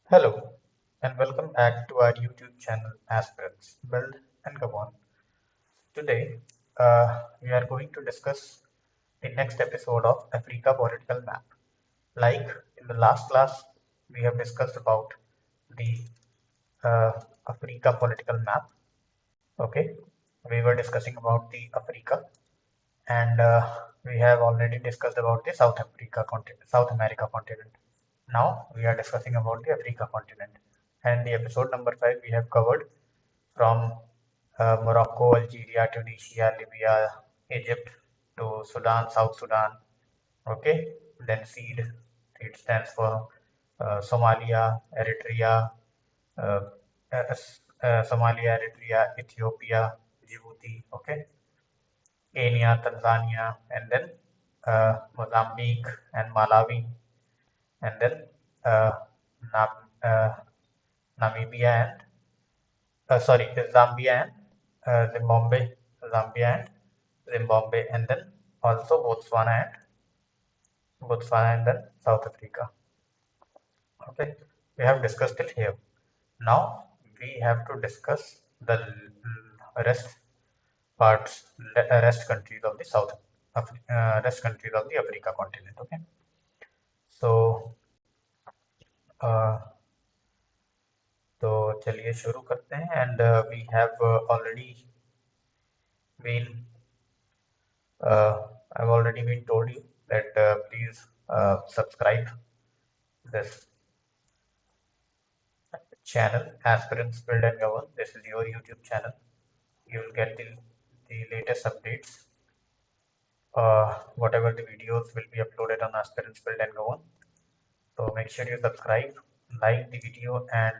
Hello, and welcome back to our YouTube channel Aspirants Build and Go On. Today, we are going to discuss the next episode of Africa Political Map. Like in the last class, we have discussed about the uh, Africa political map. Okay, we were discussing about the Africa, and we have already discussed about the South Africa continent, South America continent. Now we are discussing about the Africa continent, and the episode number 5 we have covered from Morocco, Algeria, Tunisia, Libya, Egypt to Sudan, South Sudan. Okay, then SEED, it stands for Somalia, Eritrea, uh, Somalia, Eritrea, Ethiopia, Djibouti. Okay, Kenya, Tanzania, and then Mozambique and Malawi, and then uh, Nam- uh, Namibia and Zambia and Zimbabwe, and then also Botswana and then South Africa. Okay, we have discussed it here. Now we have to discuss the rest parts, rest countries of the rest countries of the Africa continent. Okay, so uh, तो चलिए शुरू करते हैं and we have already been I've already been told you that please subscribe this channel Aspirants Build and Govern. This is your YouTube channel. You will get the latest updates. Whatever the videos will be uploaded on Aspirants Build and Govern. So make sure you subscribe, like the video, and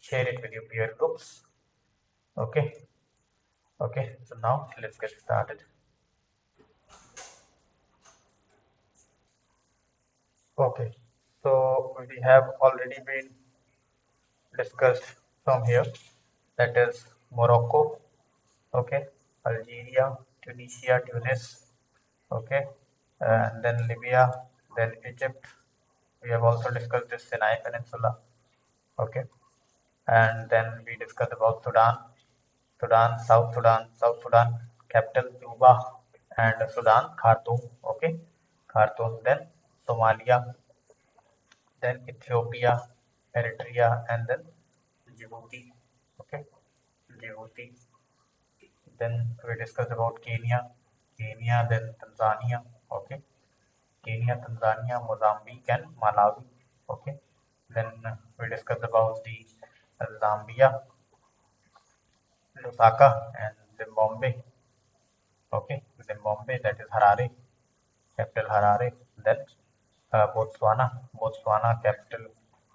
share it with your peer groups. Okay. Okay. So now let's get started. Okay. So we have already been discussed from here. That is Morocco, okay, Algeria, Tunisia, Tunis, okay, and then Libya, then Egypt. We have also discussed the Sinai Peninsula, okay, and then we discussed about South Sudan, capital Juba, and Sudan, Khartoum, okay, Khartoum, then Somalia, then Ethiopia, Eritrea, and then Djibouti, okay, Djibouti. Then we discussed about Kenya, then Tanzania, okay, Kenya, Tanzania, Mozambique, and Malawi, okay. Then we discussed about the Zambia, Lusaka, and Zimbabwe, okay, Zimbabwe, that is Harare, capital Harare. Then Botswana, capital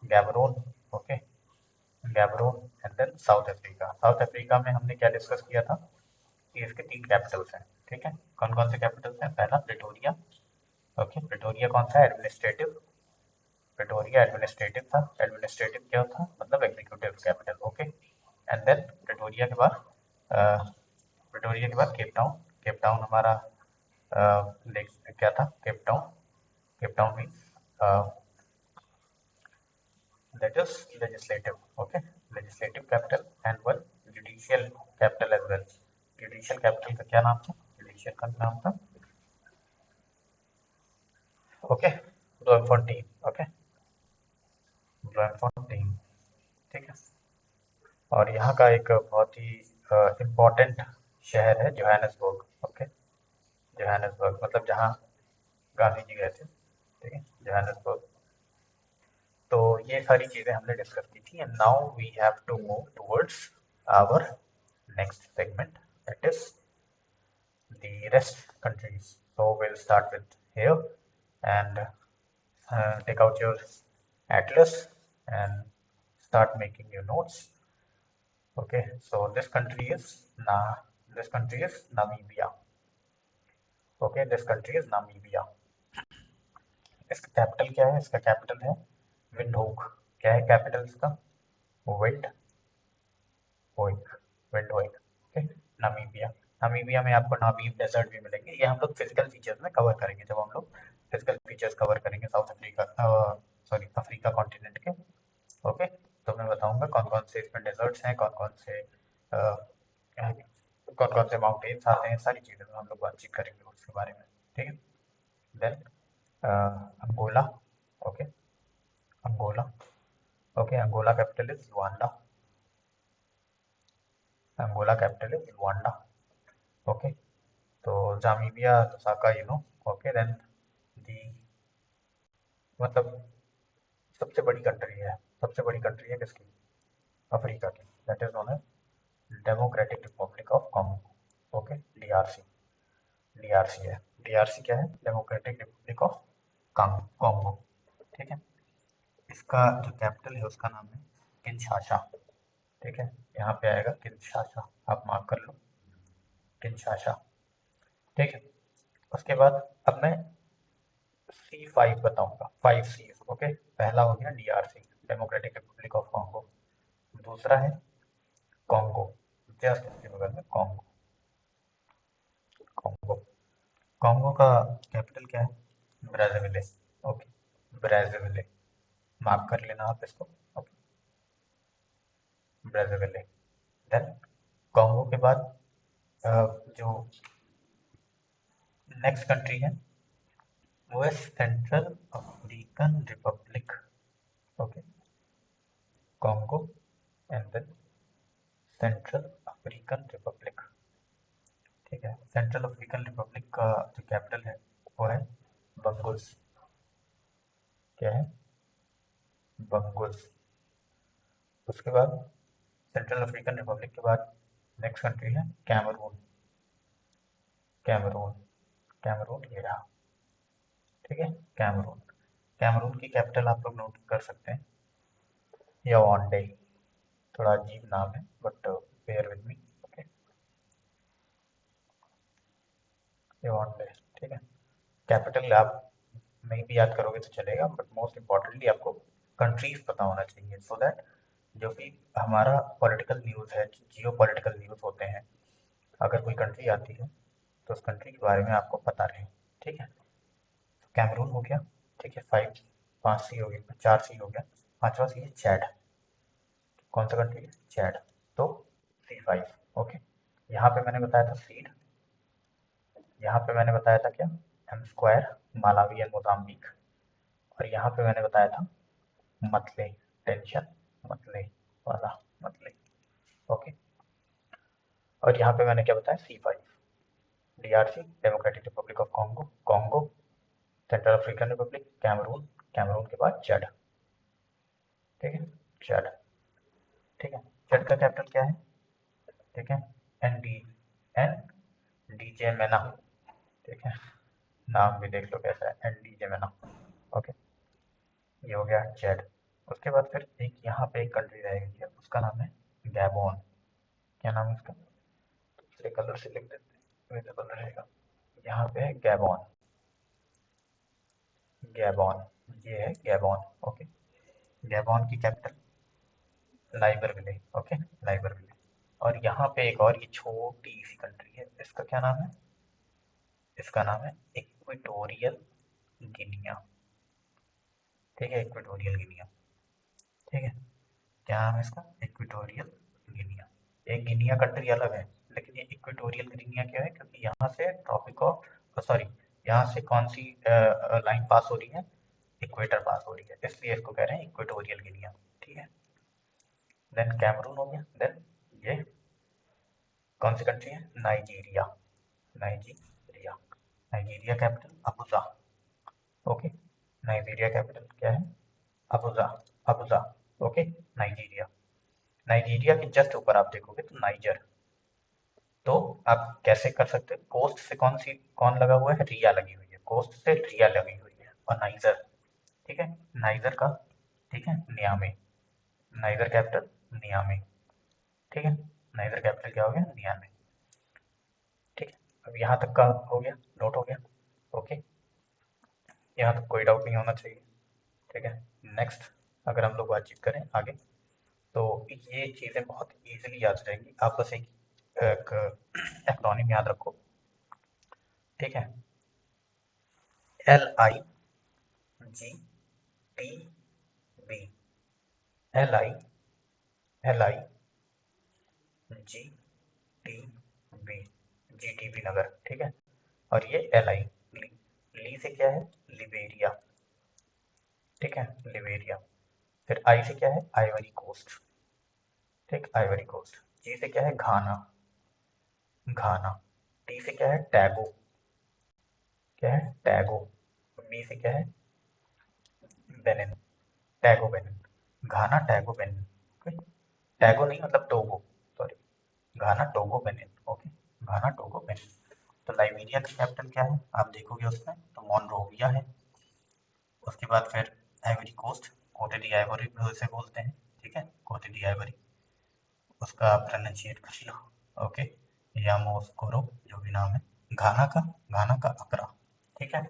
Gaborone, okay, Gaborone, and then South Africa. South Africa में हमने क्या discuss किया था कि इसके 3 Capitals हैं, ठीक है। कौन कौन से कैपिटल्स हैं? पहला प्रिटोरिया, ओके, प्रिटोरिया कौन सा है? एडमिनिस्ट्रेटिव, प्रिटोरिया एडमिनिस्ट्रेटिव था। एडमिनिस्ट्रेटिव क्या था? मतलब executive capital, okay. And then Pretoria के बाद केप टाउन। केप टाउन हमारा क्या था? Cape Town, Cape Town means that is legislative, okay, legislative capital and one judicial capital as well. Judicial capital का क्या नाम था? Judicial का नाम था, okay, ब्लूमफोंटेन, okay, ब्लूमफोंटेन, ठीक है। और यहाँ का एक बहुत ही इम्पोर्टेंट शहर है जोहानिसबर्ग, ओके, जोहानिसबर्ग मतलब जहाँ गांधी जी गए थे, ठीक है, जोहानिसबर्ग। तो ये सारी चीज़ें हमने डिस्कस की थी and now we have to move towards our next segment, that is the rest countries. So we'll start with here and take out your atlas and start making your notes. Okay, so this country is Namibia. Okay, this country is Namibia. इसका capital क्या है? इसका capital है Windhoek. क्या है capital इसका? Wind होइक, wind होइक, ओके। नामीबिया, नामीबिया में आपको नामीब डेजर्ट भी मिलेंगे। ये हम लोग फिजिकल फीचर्स में कवर करेंगे जब हम लोग फिजिकल फीचर्स कवर करेंगे south Africa, sorry, Africa continent के, ओके, तो मैं बताऊंगा कौन कौन से इसमें डेजर्ट्स हैं, कौन कौन से माउंटेन्स आते हैं, सारी चीज़ें हम लोग बातचीत करेंगे उसके बारे में। ठीक है, then Angola. Okay, Angola. Okay, Angola capital is Luanda. Angola capital is Luanda. Okay, तो Zambia, Lusaka, okay, then the मतलब सबसे बड़ी कंट्री है, किसकी? अफ्रीका की, that is known as Democratic Republic of Congo. Okay, DRC. DRC है, DRC क्या है? Democratic Republic of Congo. ठीक है, इसका जो कैपिटल है उसका नाम है किनशासा। ठीक है, यहाँ पे आएगा किनशासा, आप मार्क कर लो, किनशासा। ठीक है, उसके बाद अब मैं C5 बताऊंगा, 5 C। ओके, पहला हो गया DRC, Democratic Republic of Congo. दूसरा है कॉन्गो, जस्ट इसके बगल में कॉन्गो। कॉन्गो, कॉन्गो का कैपिटल क्या है? ब्राज़ाविले। ओके, ब्राज़ाविले, मार्क कर लेना आप इसको। ओके, ब्राज़ाविले। देन कॉन्गो के बाद जो नेक्स्ट कंट्री है वो है Central African Republic. Okay, Congo and then Central African Republic. ठीक है, सेंट्रल अफ्रीकन रिपब्लिक का जो कैपिटल है वो है बंगुस। क्या है? बंगुस। उसके बाद सेंट्रल अफ्रीकन रिपब्लिक के बाद नेक्स्ट कंट्री है कैमरून। कैमरून, कैमरून ये रहा। ठीक है, कैमरून। कैमरून की कैपिटल आप लोग नोट कर सकते हैं, याओंडे। थोड़ा अजीब नाम है but bear with me. Okay, Yaounde. ठीक है, कैपिटल आप नहीं भी याद करोगे तो चलेगा, बट मोस्ट इम्पॉर्टेंटली आपको कंट्रीज पता होना चाहिए, सो दैट जो भी हमारा पॉलिटिकल न्यूज़ है, जियो पॉलिटिकल न्यूज़ होते हैं, अगर कोई कंट्री आती है तो उस कंट्री के बारे में आपको पता रहे। ठीक है, कैमरून हो गया। ठीक है, 5 C हो गया, 4 C हो गया। पांचवा सी है चैड। कौन सा कंट्री है? चैड। तो C5। ओके, यहाँ पे मैंने बताया था सीड, यहाँ पे मैंने बताया था क्या? M square, Malawi and Mozambique. और यहाँ पे मैंने बताया था मतले, टेंशन, मतले वाला, मतले। ओके, और यहाँ पे मैंने क्या बताया? C5, DRC, Democratic Republic of Congo, Congo, Central African Republic, Cameroon, Cameroon के बाद चड। ठीक है, चड। ठीक है, चड का कैपिटल क्या है? ठीक है, एन डी जे मेना। ठीक है, नाम भी देख लो कैसा है, ND जेमेना। ओके, ये हो गया चैड। उसके बाद फिर एक यहाँ पे एक कंट्री रहेगी, उसका नाम है गैबोन। क्या नाम है उसका? दूसरे कलर से लिख देते हैं, विजिबल रहेगा। यहाँ पे है गैबोन, गैबोन, ये है गैबोन। ओके, गैबोन की कैपिटल लाइब्रेविले। ओके, लाइब्रेविले। और यहाँ पे एक और ये छोटी सी कंट्री है, इसका क्या नाम है? इसका नाम है इक्वेटोरियल गिनिया। ठीक है, इक्वेटोरियल गिनिया। ठीक है, क्या नाम है इसका? Equatorial Guinea. एक गिनिया कंट्री अलग है, लेकिन ये इक्वेटोरियल गिनिया क्या है? क्योंकि यहाँ से ट्रॉपिक ऑफ, सॉरी, यहाँ से कौन सी लाइन पास हो रही है? इक्वेटर पास हो रही है, इसलिए इसको कह रहे हैं इक्वेटोरियल गिनिया। ठीक है, देन कैमरून हो गया। देन ये कौन सी कंट्री है? Nigeria. Nigeria, Nigeria capital Abuja. Okay, Nigeria capital क्या है? Abuja, Abuja. Okay, Nigeria. Nigeria के जस्ट ऊपर आप देखोगे तो नाइजर। तो आप कैसे कर सकते हैं? कोस्ट से कौन लगा हुआ है? रिया लगी हुई है, कोस्ट से रिया लगी हुई है, और नाइजर। ठीक है, नाइजर का, ठीक है, नियामे। Niger capital नियामे। ठीक है, नाइजर कैपिटल क्या हो गया? नियामे। ठीक है, अब यहाँ तक का हो गया, नोट हो गया। ओके, यहाँ तक कोई डाउट नहीं होना चाहिए। ठीक है, नेक्स्ट अगर हम लोग बातचीत करें आगे, तो ये चीज़ें बहुत इजीली याद रहेंगी। आप बस एक एक्रोनिम याद रखो। ठीक है, LIGTB, LI GTB, GTB नगर, ठीक है। और ये LI, ली से क्या है, लिबेरिया, ठीक है, लिबेरिया। फिर आई से क्या है, आइवरी कोस्ट, ठीक, आइवरी कोस्ट। जी से क्या है, घाना, घाना। टी से क्या है, टैगो, क्या है, टैगो। बी से क्या है, बेनिन, टैगो बेनिन, घाना टैगो बेनिन, ओके। टैगो नहीं मतलब टोगो, सॉरी, घाना टोगो बेनिन, ओके, घाना टोगो बेनिन। तो लाइबेरिया का कैपिटल क्या है, आप देखोगे उसमें तो मोनरोविया है। उसके बाद फिर आइवरी कोस्ट, कोटे डी आइवरी भी उसे बोलते हैं, ठीक है, कोटे डी आइवरी, उसका प्रोनाउंसिएट कर लो, ओके। यामोस्कोरो, जो भी नाम है। घाना का अकरा, ठीक है।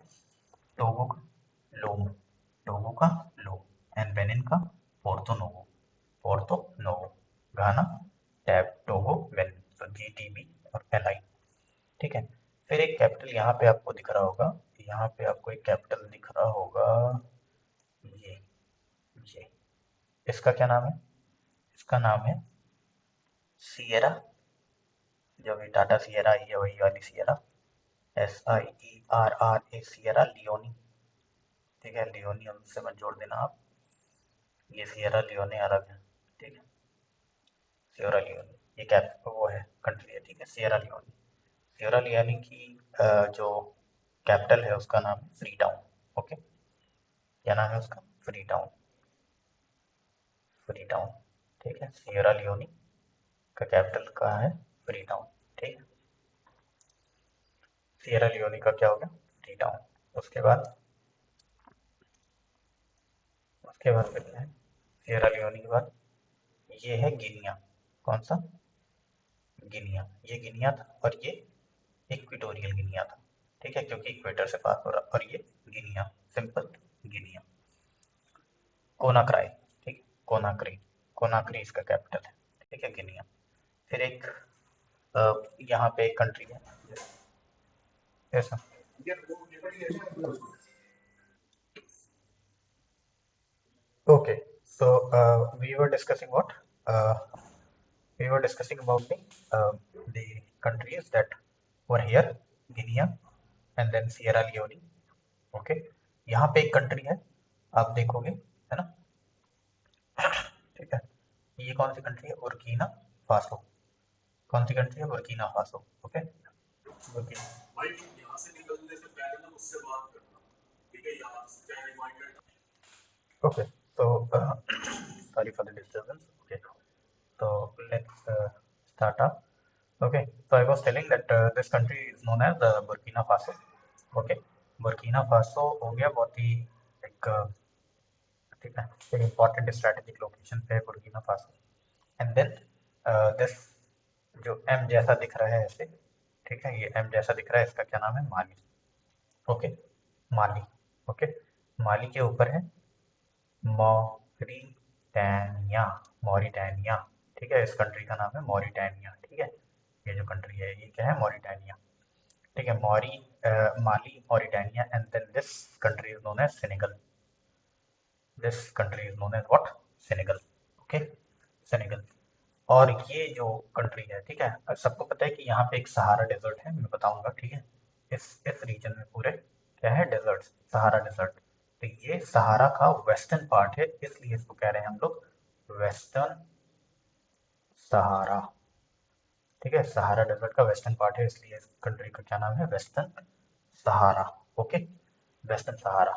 टोगो का लोम, टोगो का लोम। एंड बेनिन का पोर्तो नोवो, पोर्तो नोवो। घाना, टैब, टोगो, बेनिन, तो GTB और LI, ठीक है। फिर एक कैपिटल यहाँ पे आपको दिख रहा होगा, यहाँ पे आपको एक कैपिटल दिख रहा होगा, ये ये इसका क्या नाम है, इसका नाम है सिएरा, जो भी टाटा सिएरा आई है वही वाली सिएरा, SIERRA, सिएरा लियोनी, ठीक है, लियोनी हमसे मत जोड़ देना आप, ये सिएरा लियोने अलग है, ठीक है, सिएरा लियोनी, ये कैप वो है, कंट्री है, ठीक है, सिएरा लियोनी। सिएरा लियोनी की जो कैपिटल है उसका नाम है फ्री टाउन, ओके। क्या नाम है उसका, फ्री टाउन, फ्री टाउन, ठीक है। सिएरा लियोनी का कैपिटल कहाँ है, फ्री टाउन, ठीक है। सिएरा लियोनी का क्या हो गया, फ्री टाउन। उसके बाद, उसके बाद फिर क्या है, सिएरा लियोनी के बाद ये है गिनिया, कौन सा, गिनिया, ये गिनिया था और ये इक्वेटोरियल गिनिया था, ठीक है, क्योंकि इक्वेटर से पास हो रहा, और ये गिनिया, सिंपल गिनिया। कोनाक्राई, ठीक, कोनाक्री, कोनाक्री इसका कैपिटल है, ठीक है, गिनिया। फिर एक यहाँ पे एक कंट्री है ऐसा, okay, so we were discussing what, uh, we were discussing about the countries that were here, Guinea and then Sierra Leone, okay। यहाँ पे एक कंट्री है, आप देखोगे, है ना, ठीक है। ये कौन सी कंट्री है, बुर्किना फासो, कौन सी कंट्री है, Burkina Faso, okay, Burkina, okay. तो sorry for the disturbance, okay, so let's start up, okay। So I was telling that this country is known as Burkina Faso, okay। Burkina Faso हो गया बहुत ही एक, ठीक है, एक important strategic location पे है Burkina Faso. And then this, जो एम जैसा दिख रहा है ऐसे, ठीक है, ये एम जैसा दिख रहा है, इसका क्या नाम है, माली, ओके, माली, ओके। माली के ऊपर है मॉरिटानिया, मॉरिटानिया, ठीक है, इस कंट्री का नाम है मॉरिटानिया, ठीक है। ये जो कंट्री है ये क्या है, मॉरिटानिया, ठीक है। Mali, Mauritania, and then this country is known as Senegal, this country is known as what, Senegal, okay, Senegal. और ये जो कंट्री है, ठीक है, सबको पता है कि यहाँ पे एक सहारा डेजर्ट है, मैं बताऊंगा, ठीक है। इस रीजन में पूरे क्या है, डेजर्ट, सहारा डेजर्ट। तो ये सहारा का वेस्टर्न पार्ट है, इसलिए इसको कह रहे हैं हम लोग वेस्टर्न सहारा, ठीक है, सहारा डेजर्ट का वेस्टर्न पार्ट है, इसलिए इस कंट्री का क्या नाम है, वेस्टर्न सहारा, ओके, वेस्टर्न सहारा।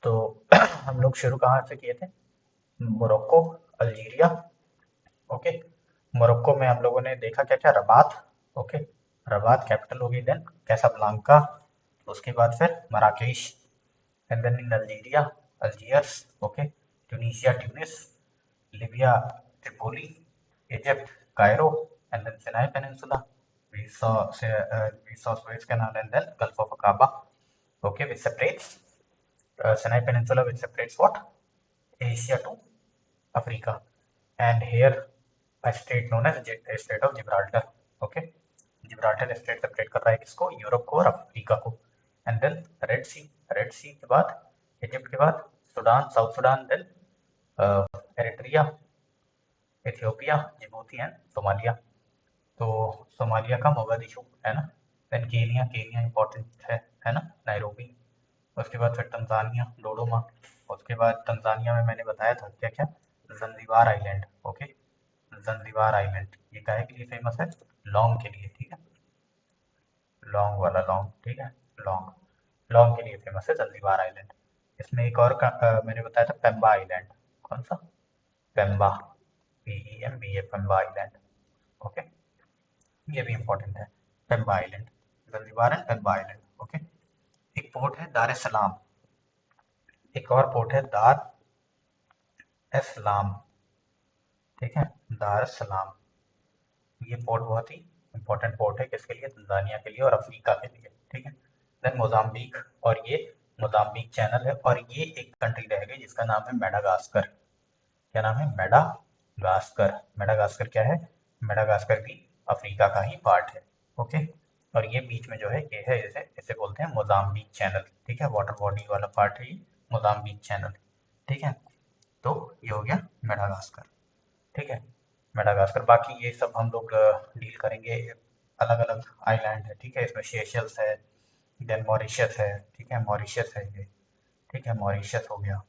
तो हम लोग शुरू कहाँ से किए थे, मोरक्को, अल्जीरिया, ओके। मोरक्को में हम लोगों ने देखा क्या क्या, रबात, ओके, रबात कैपिटल हो गई, देन कैसाब्लांका, उसके बाद फिर Marrakesh, and then in Algeria, Algiers, okay, Tunisia, Tunis, Libya, Tripoli, Egypt, Cairo, and then Sinai peninsula, we saw Suez Canal, and then Gulf of Aqaba, okay, which separates Sinai Peninsula, which separates what, Asia to Africa, and here a state known as State of Gibraltar, okay। Gibraltar state separate कर रहा है किसको, Europe को और Africa को। And then Red Sea, Red Sea के बाद, Egypt के बाद Sudan, South Sudan, then Eritrea, Ethiopia, Djibouti and Somalia. तो सोमालिया का मोगादिशु है ना। देन केनिया, केनिया इंपॉर्टेंट है ना, नायरोबी। उसके बाद फिर तंजानिया, डोडोमा। उसके बाद तंजानिया में मैंने बताया था क्या क्या, Zanzibar island. Okay, Zanzibar island ये काहे के लिए फेमस है, लौंग के लिए, ठीक है, लौंग वाला लौंग, ठीक है, लौंग, लौंग के लिए फेमस है जंजीबार आइलैंड। इसमें एक और मैंने बताया था पेम्बा आइलैंड। कौन सा, Pemba, PEMBA, Pemba island. Okay, ये भी इंपॉर्टेंट है, Pemba island, Zanzibar and Pemba island. Okay, एक पोर्ट है दार एस सलाम, एक और पोर्ट है दार एस सलाम, ठीक है, दार एस सलाम। ये पोर्ट बहुत ही इंपॉर्टेंट पोर्ट है, किसके लिए, तंजानिया के लिए और अफ्रीका के लिए, ठीक है। देन मोजाम्बिक, और ये मोजाम्बिक चैनल है, और ये एक कंट्री रह गई जिसका नाम है मेडागास्कर। क्या नाम है, मेडागास्कर। मेडागास्कर क्या है, मेडागास्कर भी अफ्रीका का ही पार्ट है। ओके, और ये बीच में जो है ये है, इसे इसे बोलते हैं मोजाम्बिक चैनल, ठीक है, वाटर बॉडी वाला पार्ट है ये मोजाम्बिक चैनल, ठीक है। तो ये हो गया मेडागास्कर, ठीक है, मेडागास्कर। बाकी ये सब हम लोग डील करेंगे, अलग अलग आइलैंड है, ठीक है, इसमें सेशल्स है, देन मॉरिशस है, ठीक है, मॉरिशस है ये, ठीक है, मॉरिशस हो गया,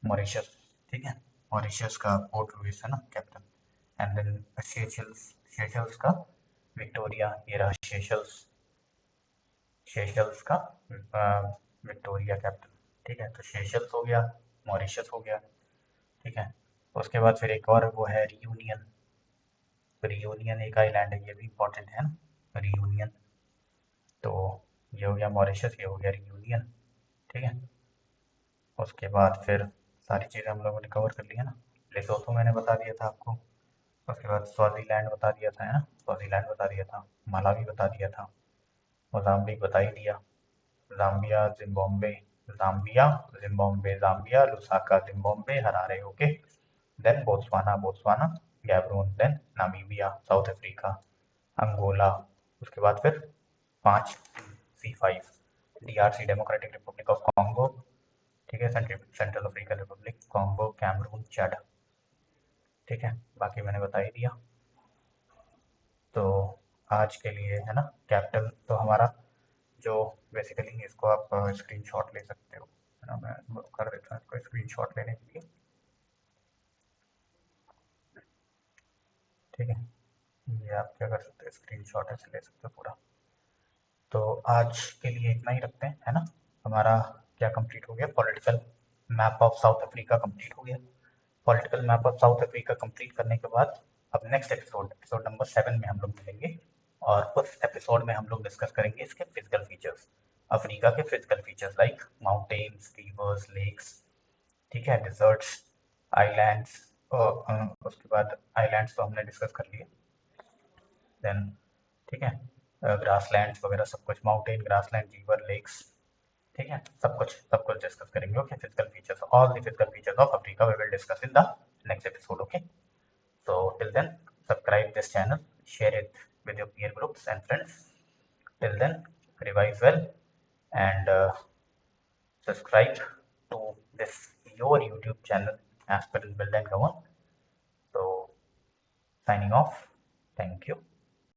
मॉरिशस, ठीक है, मॉरिशस का पोर्ट लुइस है ना capital. And then Seychelles, Seychelles का विक्टोरिया, ये रहा सेशल्स, सेशल्स का विक्टोरिया कैपिटल, ठीक है। तो सेशल्स हो गया, मॉरिशस हो गया, ठीक है। उसके बाद फिर एक और वो है रियूनियन, रियूनियन एक आइलैंड है, ये भी इंपॉर्टेंट है ना, रियूनियन। तो ये हो गया मॉरिशस, ये हो गया रियूनियन, ठीक है। उसके बाद फिर सारी चीज़ें हम लोगों ने कवर कर लिया ना। लेसोथो मैंने बता दिया था आपको। उसके बाद स्वाज़ीलैंड बता दिया था, है ना, स्वाज़ीलैंड बता दिया था, मालावी बता दिया था, मोज़ाम्बिक बता ही दिया, Zambia, Zimbabwe, Zambia, Zimbabwe, Zambia, Lusaka, Zimbabwe, Harare. Okay, then Botswana, Botswana, Gaborone, then Namibia, South Africa, Angola. उसके बाद फिर 5 C5, DRC, Democratic Republic of Congo, ठीक है, Central African Republic, Congo, Cameroon, Chad, ठीक है। बाकी मैंने बता ही दिया। तो आज के लिए है ना, कैपिटल तो हमारा जो बेसिकली इसको आप स्क्रीनशॉट ले सकते हो, है ना, मैं कर देता हूँ इसको स्क्रीनशॉट लेने के लिए, ठीक है। ये आप क्या कर सकते हो, स्क्रीनशॉट ऐसे ले सकते हो पूरा। तो आज के लिए इतना ही रखते हैं, है ना। हमारा क्या कंप्लीट हो गया, political map of south Africa complete हो गया। Political map of south Africa complete करने के बाद अब नेक्स्ट एपिसोड, एपिसोड नंबर 7 में हम लोग मिलेंगे, और उस एपिसोड में हम लोग डिस्कस करेंगे इसके फिजिकल फीचर्स, अफ्रीका के physical features like mountains, rivers, lakes, ठीक है, डिजर्ट्स, आइलैंड्स, और उसके बाद आइलैंड्स तो हमने डिस्कस कर लिए, देन ठीक है, ग्रासलैंड्स वगैरह सब कुछ, माउंटेन, ग्रासलैंड, रिवर, लेक्स, ठीक है, सब कुछ डिस्कस करेंगे। Okay, physical features, all the physical features of Africa we will discuss in the next episode. Okay, so till then subscribe this channel, share it with your peer groups and friends. Till then, revise well, and subscribe to this your YouTube channel, Aspirant Build and Go On. So signing off, thank you.